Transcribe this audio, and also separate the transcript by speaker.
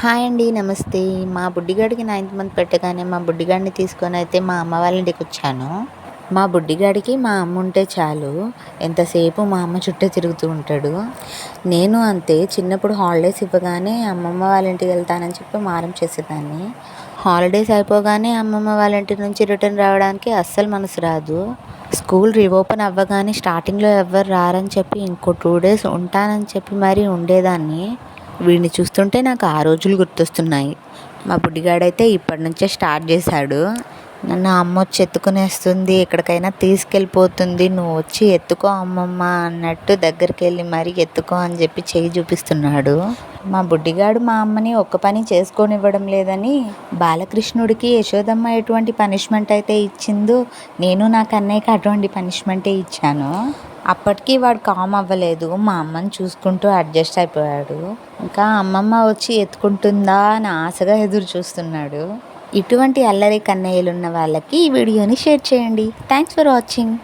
Speaker 1: Hi అండి. నమస్తే. మా బుడ్డిగాడికి 9th మంత్ పెట్టగానే మా బుడ్డిగాడిని తీసుకొనైతే మా అమ్మ వాళ్ళ ఇంటికొచ్చాను. మా బుడ్డిగాడికి మా అమ్మ ఉంటే చాలు. ఎంతసేపు మా అమ్మ చుట్టే తిరుగుతూ ఉంటాడు. నేను అంతే. చిన్నప్పుడు హాలిడేస్ ఇవ్వగానే అమ్మమ్మ వాళ్ళ ఇంటికెళ్తానని చెప్పి మారం చేసేదాన్ని. హాలిడేస్ అయిపోగానే అమ్మమ్మ వాళ్ళ ఇంటి నుంచి రిటర్న్ రావడానికి అస్సలు మనసు రాదు. స్కూల్ రీఓపెన్ అవ్వగానే స్టార్టింగ్‌లో ఎవ్వరు రారని చెప్పి ఇంకో 2 డేస్ ఉంటానని చెప్పి మరీ ఉండేదాన్ని. వీడిని చూస్తుంటే నాకు ఆ రోజులు గుర్తొస్తున్నాయి. మా బుడ్డిగాడైతే ఇప్పటి నుంచే స్టార్ట్ చేశాడు. నన్ను అమ్మొచ్చి ఎత్తుకునేస్తుంది, ఎక్కడికైనా తీసుకెళ్ళిపోతుంది, నువ్వు వచ్చి ఎత్తుకో అమ్మమ్మ అన్నట్టు దగ్గరికెళ్ళి మరీ ఎత్తుకో అని చెప్పి చెయ్యి చూపిస్తున్నాడు. మా బుడ్డిగాడు మా అమ్మని ఒక్క పని చేసుకోనివ్వడం లేదని బాలకృష్ణుడికి యశోదమ్మ ఎటువంటి పనిష్మెంట్ అయితే ఇచ్చిందో నేను నా కన్నయ్యకి అటువంటి పనిష్మెంటే ఇచ్చాను. అప్పటికి వాడు కామ్ అవ్వలేదు. మా అమ్మని చూసుకుంటూ అడ్జస్ట్ అయిపోయాడు. ఇంకా అమ్మమ్మ వచ్చి ఎత్తుకుంటుందా అని ఆశగా ఎదురు చూస్తున్నాడు. ఇటువంటి అల్లరి కన్నయ్యలున్న వాళ్ళకి ఈ వీడియోని షేర్ చేయండి. Thanks for watching.